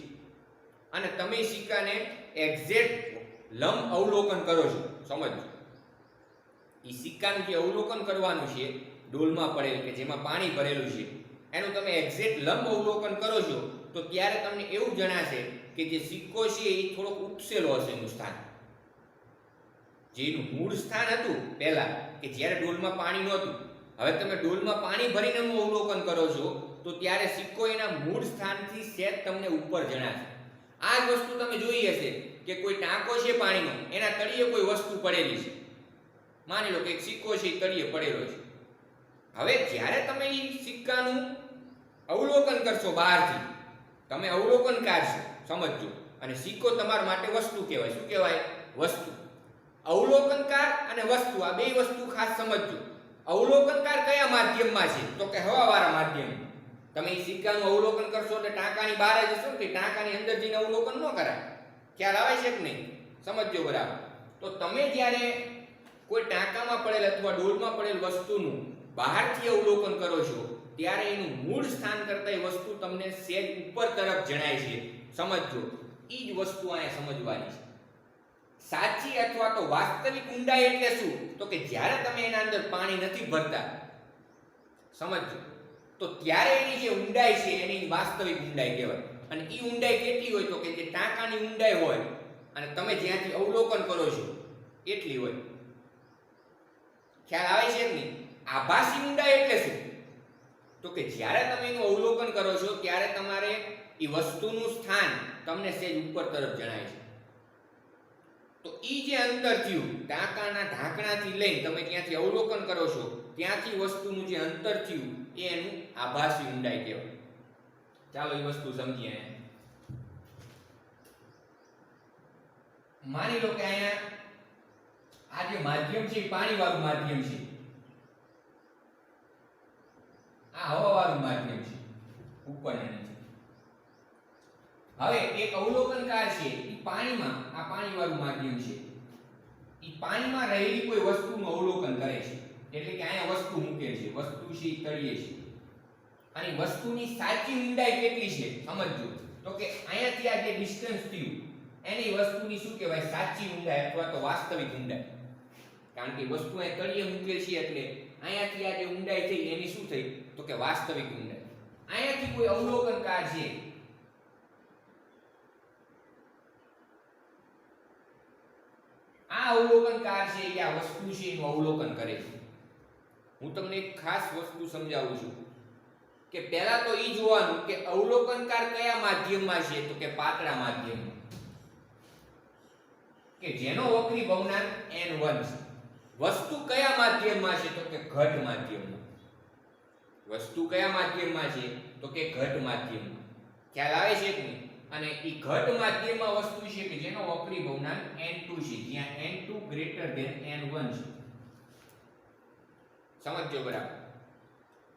અને તમે સિક્કાને એક્ઝેક્ટ લંબ અવલોકન કરો છો સમજો એ સિક્કાનું જે અવલોકન કરવાનું છે ડોલમાં પડેલું કે જેમાં પાણી ભરેલું છે એનું તમે એક્ઝેક્ટ લંબ અવલોકન કરો છો તો ત્યારે તમને એવું જણાશે કે જે સિક્કો છે એ થોડોક ઉપસેલો હશે એનું સ્થાન જેનું મૂળ સ્થાન હતું પહેલા કે જ્યારે ડોલમાં પાણી નહોતું હવે તમે ડોલમાં પાણી ભરીને એનું અવલોકન કરો છો તો ત્યારે સિક્કો એના મૂળ સ્થાનથી સેજ તમને ઉપર જણાશે આ જ વસ્તુ તમે જોઈ હશે કે કોઈ ટાંકો છે પાણીનો એના તળિયે કોઈ વસ્તુ પડેલી છે માની લો કે એક સિક્કો છે એ તળિયે પડેલો છે. હવે જ્યારે તમે એ સિક્કાનું અવલોકન કરશો બહારથી, તમે અવલોકનકાર છો, સમજજો. અને સિક્કો તમારા માટે વસ્તુ કહેવાય. શું કહેવાય? વસ્તુ. અવલોકનકાર અને વસ્તુ, આ બે વસ્તુ ખાસ સમજજો. અવલોકનકાર કયા માધ્યમમાં છે? તો કે હવાવાળા માધ્યમ. તમે એ સિક્કાનું અવલોકન કરશો એટલે ટાંકાની બહાર જ હશો કે ટાંકાની અંદર જઈને અવલોકન ન કરાય. ખ્યાલ આવે છે કે નહીં? સમજજો બરાબર. તો તમે જ્યારે કોઈ ટાંકામાં પડેલ અથવા ડોલમાં પડેલ વસ્તુનું બહારથી અવલોકન કરો છો ત્યારે એનું મૂળ સ્થાન કરતા એ વસ્તુ તમને સહેજ ઉપર તરફ જણાય છે. સમજજો. એ જ વસ્તુ અહીંયા સમજવાની છે. સાચી અથવા તો વાસ્તવિક ઊંડાઈ એટલે શું? તો કે જ્યારે તમે એના અંદર પાણી નથી ભરતા, સમજજો, તો ત્યારે એની જે ઊંડાઈ છે એની વાસ્તવિક ઊંડાઈ કહેવાય. અને એ ઊંડાઈ કેટલી હોય? તો કે જે ટાંકાની ઊંડાઈ હોય અને તમે જ્યાંથી અવલોકન કરો છો એટલી હોય. ખ્યાલ આવે છે કે નહીં? આભાસી ઊંડાઈ એટલે શું? તો કે જ્યારે તમે એનું અવલોકન કરો છો ત્યારે તમારે એ વસ્તુનું સ્થાન તમને સહેજ ઉપર તરફ જણાય છે. તો એ જે અંતર થયું ટાંકાના ઢાંકણાથી લઈને તમે ત્યાંથી અવલોકન કરો છો ત્યાંથી વસ્તુનું જે અંતર થયું એ એનું આભાસી ઊંડાઈ કહેવાય. ચાલો એ વસ્તુ સમજીએ. માની લો કે અહીંયા આ જે માધ્યમ છે એ પાણીવાળું માધ્યમ છે, આ હવાવાળું માધ્યમ છે, ઉપર અને નીચે. હવે એક અવલોકનકાર છે એ પાણીમાં, આ પાણીવાળું માધ્યમ છે, એ પાણીમાં રહેલી કોઈ વસ્તુનું અવલોકન કરે છે. એટલે કે અહીંયા વસ્તુ મૂકેલ છે, વસ્તુ છે એ તળિયે છે. અને વસ્તુની સાચી ઊંડાઈ કેટલી છે સમજજો. તો કે અહીંયાથી આ જે ડિસ્ટન્સ થયું એની વસ્તુની શું કહેવાય? સાચી ઊંડાઈ અથવા તો વાસ્તવિક ઊંડાઈ. કારણ કે વસ્તુ અહીં તળિયે મૂકેલ છે એટલે અહીંયાથી આ જે ઊંડાઈ થઈ એની શું થઈ? તો કે વાસ્તવિક ઊંડાઈ. અહીંયાથી કોઈ અવલોકનકાર છે, આ અવલોકનકાર છે એ આ વસ્તુ છે એનું અવલોકન કરે છે. હું તમને એક ખાસ વસ્તુ સમજાવું છું કે પહેલા તો એ જોવાનું કે અવલોકનકાર કયા માધ્યમમાં છે? તો કે પાતળા માધ્યમમાં, કે જેનો વક્રી ભવનાંક n1 છે. વસ્તુ કયા માધ્યમમાં છે? તો કે ઘટ માધ્યમમાં. વસ્તુ કયા માધ્યમમાં છે? તો કે ઘટ માધ્યમમાં. ખ્યાલ આવે છે કે નહીં? અને એ ઘટ માધ્યમમાં વસ્તુ છે કે જેનો વક્રી ભવનાંક n2 છે, જ્યાં n2 ગ્રેટર ધેન n1 છે. સમજજો બરાબર.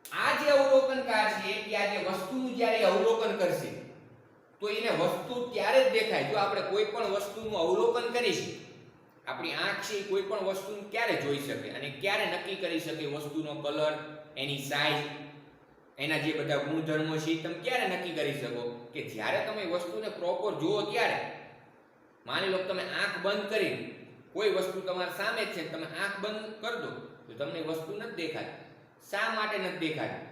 આ જે અવલોકનકાર છે એ આ જે વસ્તુનું જ્યારે અવલોકન કરશે તો એને વસ્તુ ત્યારે જ દેખાય. જો આપણે કોઈ પણ વસ્તુનું અવલોકન કરીશું, આપણી આંખ છે કોઈ પણ વસ્તુને ક્યારે જોઈ શકે અને ક્યારે નક્કી કરી શકે વસ્તુનો કલર, એની સાઈઝ, એના જે બધા ગુણધર્મો છે તમે ક્યારે નક્કી કરી શકો? કે જ્યારે તમે વસ્તુને પ્રોપર જુઓ ત્યારે. માની લો તમે આંખ બંધ કરી, કોઈ વસ્તુ તમારી સામે જ છે, તમે આંખ બંધ કરી દો તો તમને વસ્તુ નથી દેખાતી. શા માટે નથી દેખાતી?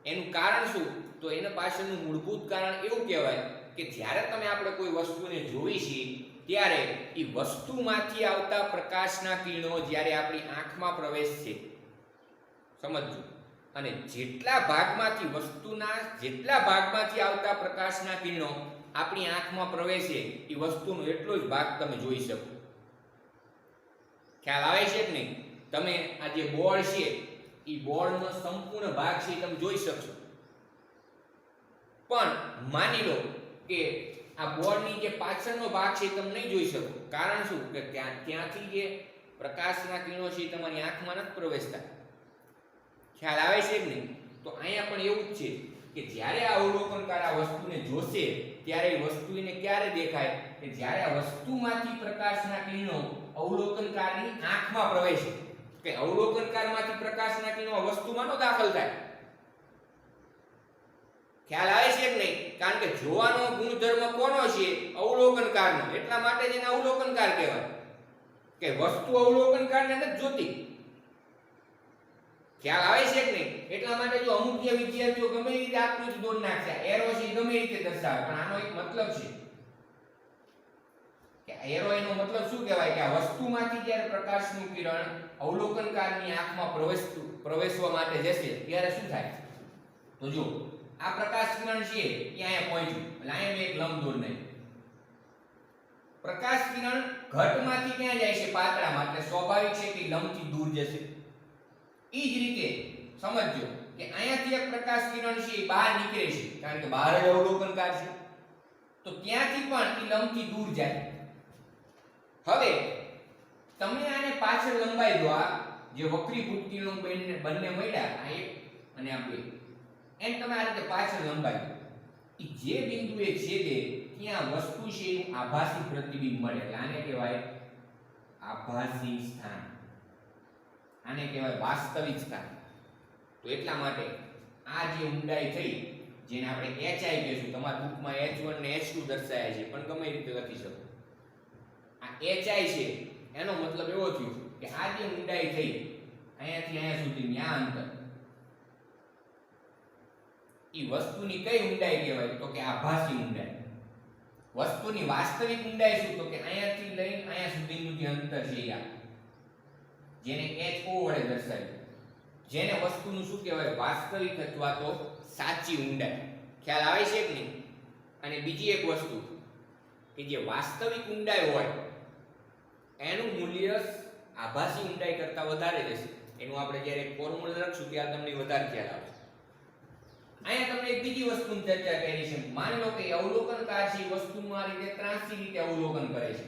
એનું કારણ શું? તો એના પાછળનું મૂળભૂત કારણ એવું કહેવાય કે જ્યારે તમે આપણે કોઈ વસ્તુને જોઈ છીએ ત્યારે એ વસ્તુમાંથી આવતા પ્રકાશના કિરણો જ્યારે આપણી આંખમાં પ્રવેશશે, સમજજો, અને જેટલા ભાગમાંથી આવતા પ્રકાશના કિરણો આપણી આંખમાં પ્રવેશે એ વસ્તુનો એટલો જ ભાગ તમે જોઈ શકો. ખ્યાલ આવે છે કે નહીં? તમે આ જે બોર્ડ છે એ બોર્ડનો સંપૂર્ણ ભાગ છે તમે જોઈ શકશો. પણ માની લો કે આ બોર્ડની જે પાછળનો ભાગ છે તમે નહીં જોઈ શકો. કારણ શું? કે ત્યાંથી જે પ્રકાશના કિરણો છે તમારી આંખમાં નથી પ્રવેશતા. ખ્યાલ આવે છે કે નહીં? તો અહીંયા પણ એવું જ છે કે જ્યારે આ અવલોકનકાર આ વસ્તુને જોશે ત્યારે એ વસ્તુ એને ક્યારે દેખાય? કે જ્યારે આ વસ્તુમાંથી પ્રકાશના કિરણો અવલોકનકારની આંખમાં પ્રવેશે. કે અવલોકનકારમાંથી પ્રકાશના કિરણો વસ્તુમાં નો દાખલ થાય. ખ્યાલ આવે છે કે નહીં? કારણ કે જોવાનો ગુણધર્મ કોનો છે? અવલોકનકારનો. એટલા માટે જ એને અવલોકનકાર કહેવાય. કે વસ્તુ અવલોકનકારને નથી જોતી. ખ્યાલ આવે છે કે નહીં? એટલા માટે જો અમુક જે વિદ્યાર્થીઓ ગમે એ રીતે આકૃતિ દોરી નાખશે, એરો છે ગમે એ રીતે દર્શાવે, પણ આનો એક મતલબ છે કે એરો એનો મતલબ શું કહેવાય? કે આ વસ્તુમાંથી જ્યારે પ્રકાશનું કિરણ અવલોકનકારની આંખમાં પ્રવેશવા માટે જશે ત્યારે શું થાય? તો જો આ પ્રકાશ કિરણ છે એ અહીંયા પહોંચ્યું એટલે અહીંયા મેં એક લંબ દોરી નાખ્યું. પ્રકાશ કિરણ ઘટમાંથી ક્યાં જાય છે? પાતળામાં. એટલે સ્વાભાવિક છે કે લંબથી દૂર જશે. ઈ જ રીતે સમજજો કે અહીંયાથી એક પ્રકાશ કિરણ છે એ બહાર નીકળે છે, કારણ કે બહાર જ અવલોકનકાર છે, તો ત્યાંથી પણ ઈ લંબથી દૂર જાય. હવે તમે આને પાછળ લંબાઈ દો, આ જે વક્રીભૂત કિરણો બંને મળ્યા, આ એક અને આ બે, એમ તમે આ રીતે પાછળ લંબાઈ દો. ઈ જે બિંદુએ છેદે ત્યાં વસ્તુ છે એનું આભાસી પ્રતિબિંબ મળે. એટલે આને કહેવાય આભાસી સ્થાન, આને કહેવાય વાસ્તવિક સ્થાન. તો એટલા માટે આ જે ઊંડાઈ થઈ, જેને આપણે HI કહીશું, તમારા બુકમાં H1 ને H2 દર્શાવ્યા છે, પણ ગમે રીતે લખી શકો. આ HI છે એનો મતલબ એવો થયો કે આ જે ઊંડાઈ થઈ અહીંયાથી અહીંયા સુધી ન્યા અંતર, ઈ વસ્તુની કઈ ઊંડાઈ કહેવાય? તો કે આભાસી ઊંડાઈ. વસ્તુની વાસ્તવિક ઊંડાઈ શું? તો કે અહીંયાથી લઈને અહીંયા સુધીનું જે અંતર છે આ, જેને HO વડે દર્શાવ્યું, જેને વસ્તુનું શું કહેવાય? વાસ્તવિક અથવા તો સાચી ઊંડાઈ. ખ્યાલ આવે છે કે નહીં? અને બીજી એક વસ્તુ કે જે વાસ્તવિક ઊંડાઈ હોય એનું મૂલ્ય આભાસી ઊંડાઈ કરતાં વધારે જશે. એનું આપણે જ્યારે ફોર્મ્યુલા લખશું ત્યારે તમને વધારે ખ્યાલ આવશે. અહીંયા તમને એક બીજી વસ્તુની ચર્ચા કરી છે. માની લો કે અવલોકનકાર છે વસ્તુનું આ રીતે ત્રાંસી રીતે અવલોકન કરે છે.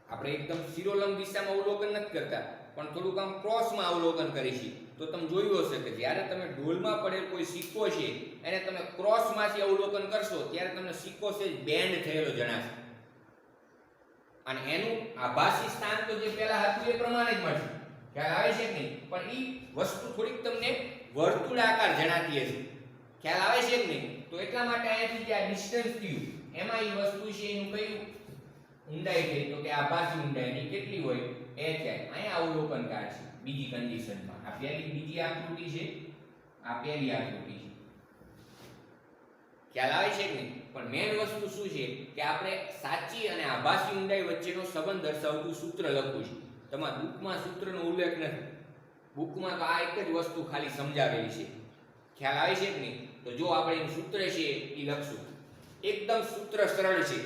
આપણે એકદમ શિરોલંબ દિશામાં અવલોકન નથી કરતા, પણ થોડુંક આમ ક્રોસમાં અવલોકન કરીએ છીએ. તો તમે જોયું હશે કે જ્યારે તમે ડોલમાં પડેલ કોઈ સિક્કો છે એને તમે ક્રોસમાંથી અવલોકન કરશો ત્યારે તમને સિક્કો છે બેન્ડ થયેલો જણાશે, અને એનું આભાસી સ્થાન તો જે પહેલા હતું એ પ્રમાણે જ મળશે. ખ્યાલ આવે છે કે નહીં? પણ ઈ વસ્તુ થોડીક તમને વર્તુળાકાર જણાતી હશે. ખ્યાલ આવે છે કે નહીં? તો એટલા માટે અહીંયાથી જે આ ડિસ્ટન્સ થયું એમાં ઈ વસ્તુ છે એનું કયું ઊંડાઈ થઈ? તો કે આભાસી ઊંડાઈની કેટલી હોય? HI. અહીંયા અવલોકનકાર છે બીજી કન્ડિશનમાં. આ પહેલી બીજી આકૃતિ છે, આ પહેલી આકૃતિ છે. ખ્યાલ આવે છે કે નહીં? પણ મેઇન વસ્તુ શું છે કે આપણે સાચી અને આભાસી ઊંડાઈ વચ્ચેનો સંબંધ દર્શાવતું સૂત્ર લખવું છે. તમારા બુકમાં સૂત્રનો ઉલ્લેખ નથી. બુકમાં તો આ એક જ વસ્તુ ખાલી સમજાવેલી છે. ખ્યાલ આવે છે કે નહીં? તો જો આપણે એનું સૂત્ર છે એ લખશું. એકદમ સૂત્ર સરળ છે,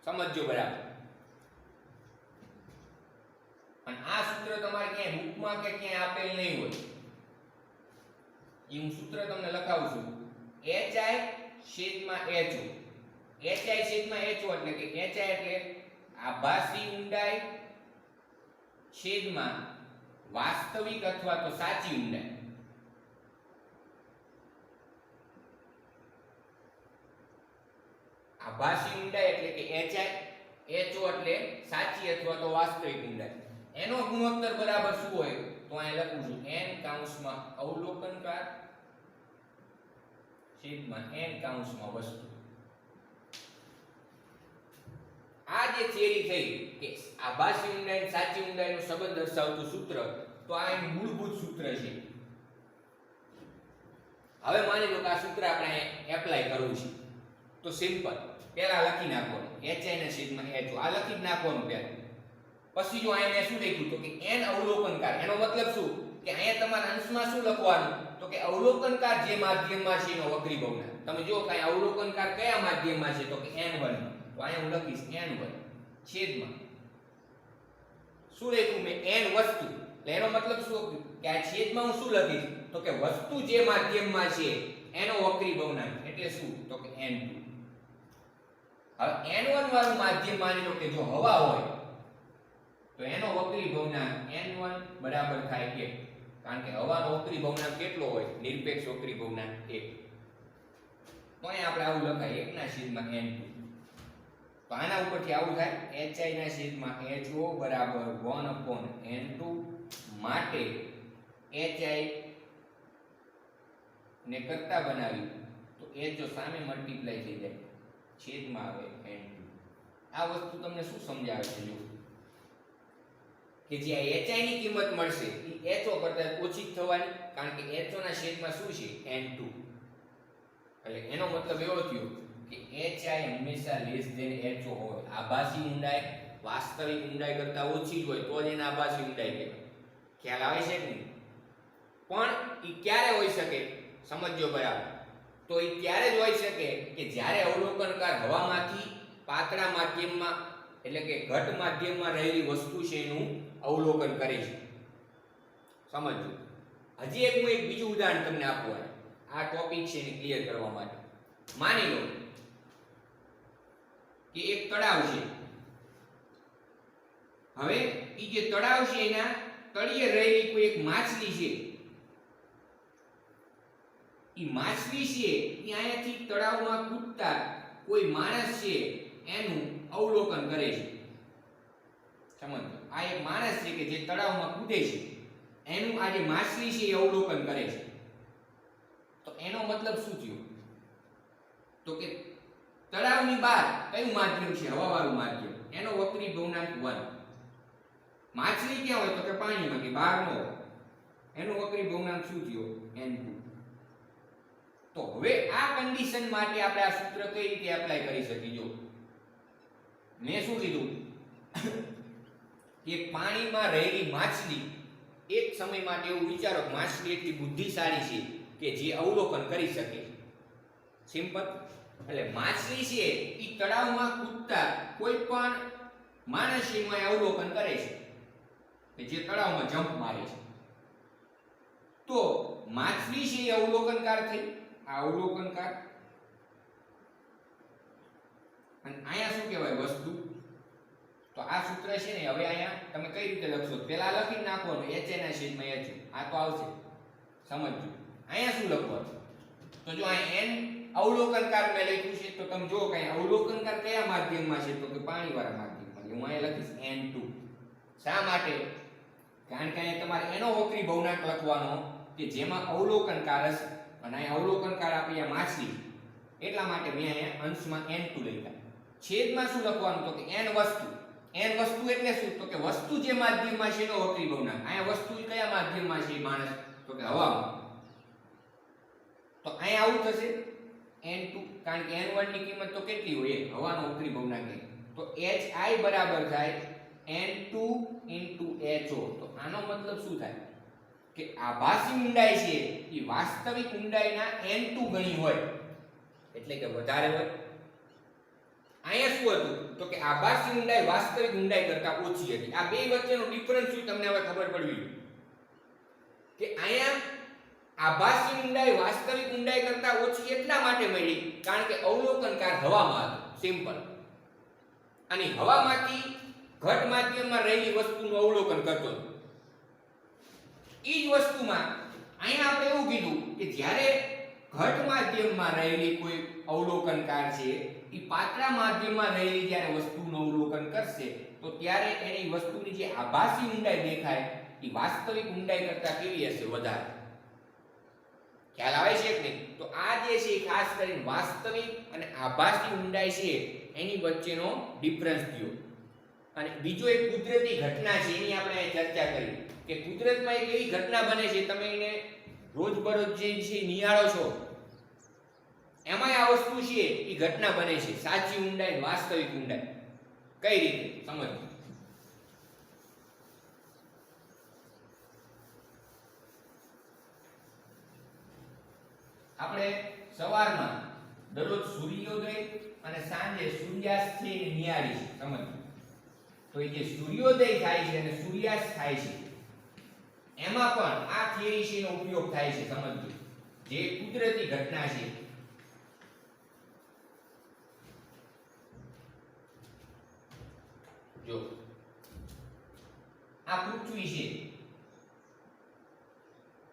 સમજજો બરાબર. અને આ સૂત્ર તમારે ક્યાંય બુકમાં કે ક્યાંય આપેલ નહીં હોય. એ હું સૂત્ર તમને લખાવું છું. HI છેદમાં HO. HI છેદમાં HO એટલે કે HI એટલે આભાસી ઊંડાઈ છેદમાં વાસ્તવિક અથવા તો સાચી ઊંડાઈ. આભાસી ઊંડાઈ એટલે કે HI, HO એટલે સાચી અથવા તો વાસ્તવિક ઊંડાઈ. એનો ગુણોત્તર બરાબર શું હોય? તો અહીં લખું છું n કૌંસમાં અવલોકનકાર છેદમાં n કૌંસમાં વસ્તુ. આ જે થિયરી થઈ કે આભાસી ઊંડાઈ અને સાચી ઊંડાઈનો સંબંધ દર્શાવતું સૂત્ર, તો આ એનું મૂળભૂત સૂત્ર છે. હવે માની લો કે આ સૂત્ર આપણે એપ્લાય કરવું છે, તો સિમ્પલ પહેલા લખી નાખવાનું HI ના છેદમાં HO. આ લખી જ નાખવાનું પહેલા. પછી જો અહીંયા મેં શું લખ્યું? તો કે n અવલોકનકાર. એનો મતલબ શું કે અહીંયા તમારા અંશમાં શું લખવાનું? તો કે અવલોકનકાર જે માધ્યમમાં છે એનો વક્રીભવનાંક. તમે જો કાંઈ અવલોકનકાર કયા માધ્યમમાં છે? તો કે n1. તો અહીંયા હું લખીશ n1 છેદમાં શું લખ્યું મેં? n વસ્તુ. એટલે એનો મતલબ શું કે આ છેદમાં હું શું લખીશ? તો કે વસ્તુ જે માધ્યમમાં છે એનો વક્રીભવનાંક. એટલે શું? તો કે n2. હવે n1 વાળું માધ્યમ માની લો કે જો હવા હોય તો એનો વક્રીભવનાંક n1 બરાબર થાય 1. કારણ કે હવાનો વક્રીભવનાંક કેટલો હોય? નિરપેક્ષ વક્રીભવનાંક 1. તો અહીંયા આપણે આવું લખાય 1 ના છેદમાં n2. તો આના ઉપરથી આવું થાય HI ના છેદમાં HO બરાબર 1/n2. માટે HI ને કરતા બનાવી તો HO સામે મલ્ટીપ્લાય થઈ જાય, છેદમાં આવે n2. આ વસ્તુ તમને શું સમજાવે છે? જો કે જે HI ની કિંમત મળશે એ HO કરતા ઓછી થવાની, કારણ કે HO ના છેદમાં શું છે? n2. એટલે એનો મતલબ એવો થયો કે HI હંમેશા લેસ ધેન HO હોય. આભાસી ઊંડાઈ વાસ્તવિક ઊંડાઈ કરતા ઓછી જ હોય તો જ એને આભાસી ઊંડાઈ કહેવાય. ખ્યાલ આવે છે કે નહીં? પણ એ ક્યારે હોઈ શકે? સમજજો બરાબર. તો એ ત્યારે જ હોઈ શકે કે જ્યારે અવલોકનકાર હવામાંથી પાતળા માધ્યમમાં એટલે કે ઘટ માધ્યમમાં રહેલી વસ્તુ છે એનું અવલોકન કરે છે. સમજજો. હજી એક હું એક બીજું ઉદાહરણ તમને આપું આ ટોપિક છે એને ક્લિયર કરવા માટે. માની લો કે એક તળાવ છે. હવે એ જે તળાવ છે એના તળિયે રહેલી કોઈ એક માછલી છે. એ માછલી છે એ અહીંયાથી તળાવમાં કૂદતા કોઈ માણસ છે એનું અવલોકન કરે છે. સમજો. આ એક માણસ છે કે જે તળાવમાં કૂદે છે એનું આ જે માછલી છે એ અવલોકન કરે છે. તો એનો મતલબ શું થયો? તો કે તળાવની બહાર કયું માધ્યમ છે? હવાવાળું માધ્યમ. એનો વક્રી ભવનાંક 1. માછલી ક્યાં હોય? તો કે પાણીમાં કે બહાર ન હોય. એનો વક્રી ભવનાંક શું થયો? n2. તો હવે આ કન્ડિશન માટે આપણે આ સૂત્ર કઈ રીતે એપ્લાય કરી શકીએ? જો મેં શું કીધું કે પાણીમાં રહેલી માછલી એક સમય માટે એવું વિચારો કે માછલી એટલી બુદ્ધિશાળી છે કે જે અવલોકન કરી શકે. સિમ્પલ. એટલે માછલી છે એ તળાવમાં કૂદતા કોઈ પણ માણસ એમાં અવલોકન કરે છે કે જે તળાવમાં જમ્પ મારે છે. તો માછલી છે એ અવલોકનકાર થઈ. આ અવલોકનકાર. અને અહીંયા શું કહેવાય? વસ્તુ. તો આ સૂત્ર છે ને હવે અહીંયા તમે કઈ રીતે લખશો? પહેલા લખી નાખવાનું h ના છેદમાં h. આ તો આવશે. સમજજો. અહીંયા શું લખવાનું? તો જો અહીં n અવલોકનકાર મેં લખ્યું છે તો તમે જો કઈ અવલોકનકાર કયા માધ્યમમાં છે? તો કે પાણીવાળા માધ્યમમાં. હું અહીંયા લખીશ n2. શા માટે? કારણ કે અહીંયા તમારે એનો વક્રી ભવનાંક લખવાનો કે જેમાં અવલોકનકાર હશે. અને અહીંયા અવલોકનકાર આપી આ માછલી. એટલા માટે મેં અહીંયા અંશમાં n2 લખ્યા. છેદમાં શું લખવાનું? તો કે n વસ્તુ. n વસ્તુ એટલે શું? તો કે વસ્તુ જે માધ્યમમાં છે એનો વક્રી ભવનાંક. અહીંયા વસ્તુ કયા માધ્યમમાં છે માણસ? તો કે હવામાં. તો અહીંયા આવું થશે n2. કારણ કે n1 ની કિંમત તો કેટલી હોય? હવાનો વક્રી ભવનાંક. તો hi બરાબર થાય n2 * ho. તો આનો મતલબ શું થાય? કે આભાસી ઊંડાઈ છે એ વાસ્તવિક ઊંડાઈના n2 ગણી હોય. એટલે કે વધારે હોય. અહીંયા શું હતું? તો કે આભાસી ઊંડાઈ વાસ્તવિક ઊંડાઈ કરતા ઓછી હતી. આ બે વચ્ચેનો ડિફરન્સ શું તમને હવે ખબર પડવી કે અહીંયા આભાસી ઊંડાઈ વાસ્તવિક ઊંડાઈ કરતા ઓછી એટલા માટે મળી કારણ કે અવલોકનકાર હવામાં હતો. સિમ્પલ. અને હવામાંથી ઘટ માધ્યમમાં રહેલી વસ્તુનું અવલોકન કરતો હતો. એ જ વસ્તુમાં અહીંયા આપણે એવું કીધું કે જ્યારે ઘટ માધ્યમમાં રહેલી કોઈ અવલોકનકાર છે એ પાતળા માધ્યમમાં રહેલી જ્યારે વસ્તુનું અવલોકન કરશે તો ત્યારે એની વસ્તુની જે આભાસી ઊંડાઈ દેખાય એ વાસ્તવિક ઊંડાઈ કરતા કેવી હશે? વધારે. ખ્યાલ આવે છે કે નહીં? તો આ જે છે એ ખાસ કરીને વાસ્તવિક અને આભાસી ઊંડાઈ છે એની વચ્ચેનો ડિફરન્સ થયો. અને બીજો એક કુદરતી ઘટના છે એની આપણે ચર્ચા કરી કે કુદરતમાં એક એવી ઘટના બને છે તમે એને રોજબરોજ જે છે નિહાળો છો એમાં આ વસ્તુ છે એ ઘટના બને છે. સાચી ઊંડાઈ, વાસ્તવિક ઊંડાઈ. કઈ રીતે? સમજો. આપણે સવારમાં દરરોજ સૂર્યોદય અને સાંજે સૂર્યાસ્ત છે એ નિહાળી છે. સમજો. તો એ જે સૂર્યોદય થાય છે અને સૂર્યાસ્ત થાય છે એમાં પણ આ થિયરી છે નો ઉપયોગ થાય છે. સમજો. જે કુદરતી ઘટના છે જો આ પૃથ્વી છે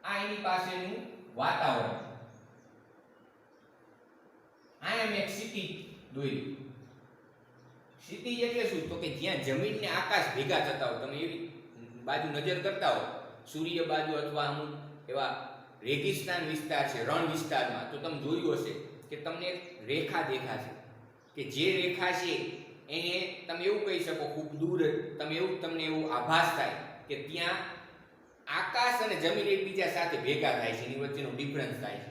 આ એની પાસેનું વાતાવરણ. આ મેં ક્ષિતિજ દોર્યું. ક્ષિતિજ એટલે શું? તો કે જ્યાં જમીન ને આકાશ ભેગા થતા હોય. તમે એવી બાજુ નજર કરતા હો સૂર્ય બાજુ અથવા અમુક એવા રેગિસ્તાન વિસ્તાર છે રણ વિસ્તારમાં તો તમે જોયું હશે કે તમને રેખા દેખાશે કે જે રેખા છે એને તમે એવું કહી શકો ખૂબ દૂર તમને એવું આભાસ થાય કે ત્યાં આકાશ અને જમીન એકબીજા સાથે ભેગા થાય છે. એની વચ્ચેનો ડિફરન્સ થાય છે.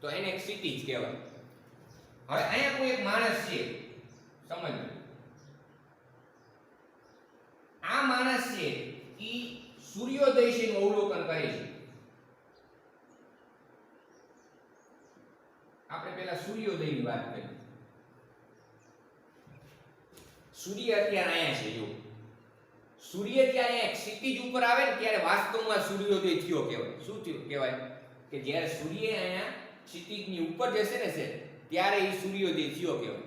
તો એને ક્ષિતિજ કહેવાય. હવે અહીંયા કોઈ એક માણસ છે. સમજો. આ માણસ છે ઈ સૂર્યોદય છે નું અવલોકન કરે છે. આપણે પહેલા સૂર્યોદયની વાત કરી. સૂર્ય અત્યારે અહીંયા છે. જો સૂર્ય જ્યારે એક ક્ષિતિજ ઉપર આવે ને ત્યારે વાસ્તવમાં સૂર્યોદય થયો કહેવાય. શું થયું કહેવાય? કે જ્યારે સૂર્ય અહીંયા ક્ષિતિજની ઉપર જશે ને છે ત્યારે એ સૂર્યોદય થયો કહેવાય.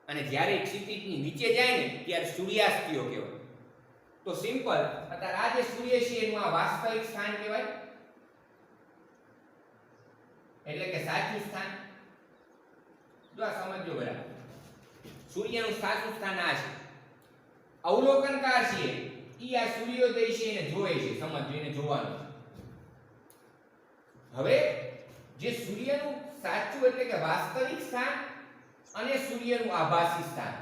અને જ્યારે ક્ષિતિજની નીચે જાય ને ત્યારે સૂર્યાસ્ત થયો કહેવાય. તો સિમ્પલ, અત્યારે આ જે સૂર્ય છે એનું આ વાસ્તવિક સ્થાન કહેવાય, એટલે કે સાચું સ્થાન. જો આ સમજો બરાબર. સૂર્યનું સાચું સ્થાન આ છે. અવલોકનકાર છે ઈ આ સૂર્યોદય છે એને જોવે છે. સમજો, એને જોવાનું. હવે જે સૂર્યનું સાચું એટલે કે વાસ્તવિક સ્થાન અને સૂર્યનું આભાસી સ્થાન,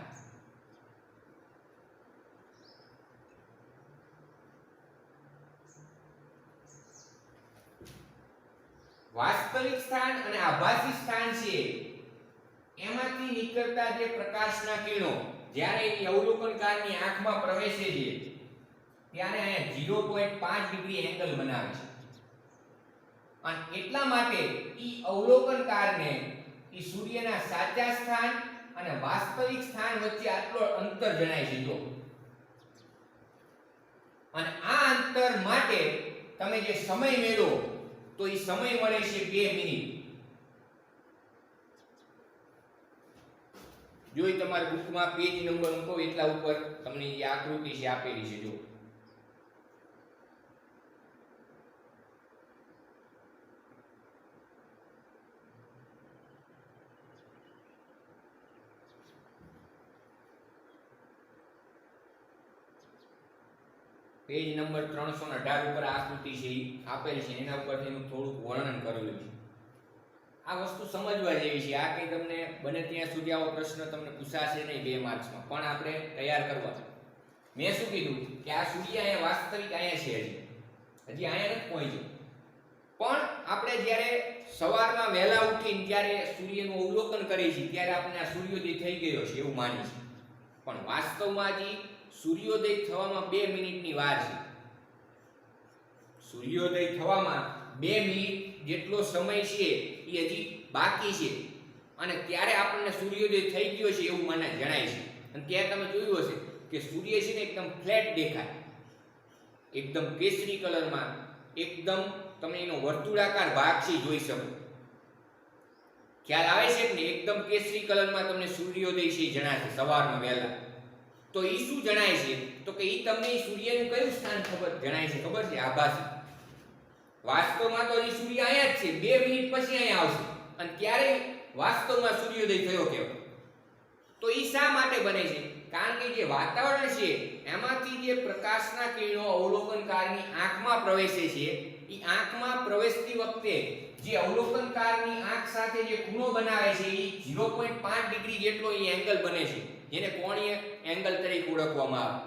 વાસ્તવિક સ્થાન અને આભાસી સ્થાન છે એમાંથી નીકળતા જે પ્રકાશના કિરણો જ્યારે એ અવલોકનકારની આંખમાં પ્રવેશે છે ત્યારે અહીંયા 0.5 ડિગ્રી એંગલ બનાવે છે. અને એટલા માટે ઈ અવલોકનકારને ઈ સૂર્યના સાચા સ્થાન અને વાસ્તવિક સ્થાન વચ્ચે આટલો અંતર જણાય છે. જો અને આ અંતર માટે તમે જે સમય મેળવો તો ઈ સમય મળે છે 2 મિનિટ. જોઈ તમારી બુકમાં પેજ નંબર મૂકો એટલા ઉપર તમને એ આકૃતિ છે આપેલી છે. જો પેજ નંબર 318 ઉપર આકૃતિ છે એ આપેલી છે. એના ઉપરથી એનું થોડુંક વર્ણન કરેલું છે. આ વસ્તુ સમજવા જેવી છે. આ કંઈ તમને બને ત્યાં સુધી આવો પ્રશ્ન તમને પૂછાશે નહીં 2 માર્ક્સમાં, પણ આપણે તૈયાર કરવા. મેં શું કીધું કે આ સૂર્ય અહીંયા વાસ્તવિક અહીંયા છે, હજી અહીંયા નથી પહોંચ્યો. પણ આપણે જ્યારે સવારમાં વહેલા ઉઠીને ત્યારે સૂર્યનું અવલોકન કરીએ છીએ ત્યારે આપણે આ સૂર્યોદય થઈ ગયો છે એવું માની છે. પણ વાસ્તવમાં હજી સૂર્યોદય થવામાં 2 મિનિટની વાર છે. સૂર્યોદય થવામાં 2 મિનિટ જેટલો સમય છે એ હજી બાકી છે. અને ત્યારે આપણને સૂર્યોદય થઈ ગયો છે એવું મને જણાય છે. અને ત્યારે તમે જોયું હશે કે સૂર્ય છે ને એકદમ ફ્લેટ દેખાય, એકદમ કેસરી કલરમાં, એકદમ તમે એનો વર્તુળાકાર ભાગ છે જોઈ શકો. ખ્યાલ આવે છે કે એકદમ કેસરી કલરમાં તમને સૂર્યોદય છે જણાશે સવારમાં વહેલા. તો ઈ શું જણાય છે? તો કે ઈ તમને સૂર્યનું કયું સ્થાન ખબર જણાય છે? ખબર છે? આભાસી. વાસ્તવમાં તો હજી સૂર્ય અહીંયા જ છે, 2 મિનિટ પછી અહીંયા આવશે. અને ત્યારે વાસ્તવમાં સૂર્યોદય થયો કહેવાય. તો ઈ શા માટે બને છે? કારણ કે જે વાતાવરણ છે એમાંથી જે પ્રકાશના કિરણો અવલોકનકારની આંખમાં પ્રવેશે છે, ઈ આંખમાં પ્રવેશતી વખતે જે અવલોકનકારની આંખ સાથે જે ખૂણો બનાવે છે ઈ 0.5 ડિગ્રી જેટલો ઈ એંગલ બને છે, જેને કોણીય એંગલ તરીકે ઓળખવામાં આવે.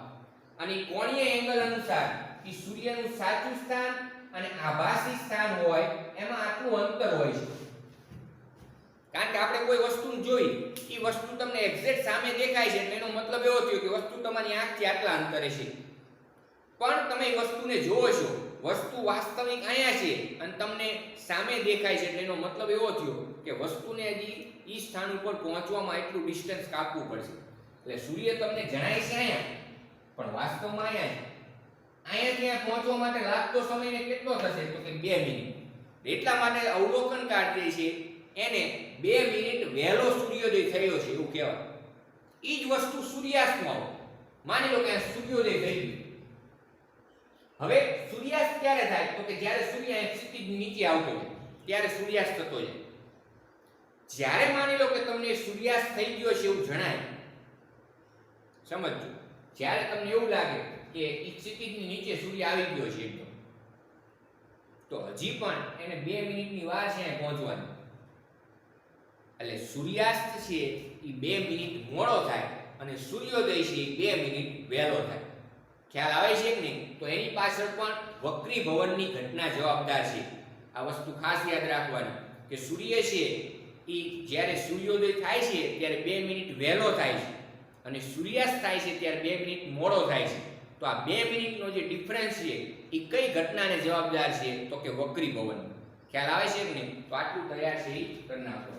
અને ઈ કોણીય એંગલ અનુસાર ઈ સૂર્યનું સાચું સ્થાન અને આભાસી સ્થાન હોય એમાં આટલું અંતર હોય છે. કારણ કે આપણે કોઈ વસ્તુ જોઈ, એ વસ્તુ તમને એક્ઝેક્ટ સામે દેખાય છે, એનો મતલબ એવો થયો કે વસ્તુ તમારી આંખથી આટલા અંતરે છે. પણ તમે એ વસ્તુને જોવો છો, વસ્તુ વાસ્તવિક અહીંયા છે અને તમને સામે દેખાય છે, એટલે એનો મતલબ એવો થયો કે વસ્તુને હજી એ સ્થાન ઉપર પહોંચવામાં એટલું ડિસ્ટન્સ કાપવું પડશે. એટલે સૂર્ય તમને જણાય છે અહીંયા, પણ વાસ્તવમાં અહીંયા છે. અહીંયા ત્યાં પહોંચવા માટે લાગતો સમયને કેટલો થશે? તો કે 2 મિનિટ. એટલા માટે અવલોકનકાર જે છે એને 2 મિનિટ વહેલો સૂર્યોદય થયો છે એવું કહેવાય. ઈ જ વસ્તુ સૂર્યાસ્તમાં હોય. માની લો કે સૂર્યોદય થઈ ગયો. હવે સૂર્યાસ્ત ક્યારે થાય? તો કે જ્યારે સૂર્ય ક્ષિતિજ નીચે આવતો હોય ત્યારે સૂર્યાસ્ત થતો જાય. જ્યારે માની લો કે તમને સૂર્યાસ્ત થઈ ગયો છે એવું જણાય, સમજજો, જ્યારે તમને એવું લાગે કે ક્ષિતિજની નીચે સૂર્ય આવી ગયો છે એકદમ, તો હજી પણ એને 2 મિનિટની વાર છે પહોંચવાની. એટલે સૂર્યાસ્ત છે એ 2 મિનિટ મોડો થાય અને સૂર્યોદય છે એ 2 મિનિટ વહેલો થાય. ખ્યાલ આવે છે કે નહીં? તો એની પાછળ પણ વક્રીભવનની ઘટના જવાબદાર છે. આ વસ્તુ ખાસ યાદ રાખવાની કે સૂર્ય છે એ જ્યારે સૂર્યોદય થાય છે ત્યારે 2 મિનિટ વહેલો થાય છે અને સૂર્યાસ્ત થાય છે ત્યારે 2 મિનિટ મોડો થાય છે. તો આ 2 મિનિટનો જે ડિફરન્સ છે એ કઈ ઘટનાને જવાબદાર છે? તો કે વક્રીભવન. ખ્યાલ આવે છે કે નહીં? તો આટલું તૈયાર છે એ કરી નાખો.